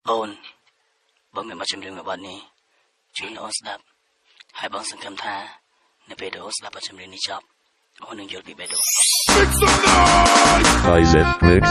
អូនបងមានមកជំរឿនរបស់នេះជួយអូនស្ដាប់ហើយបងសង្ឃឹមថានៅពេលដែលអូនស្ដាប់បទចម្រៀងនេះចប់អូននឹងយល់ពីបេះដូង Isaac Mix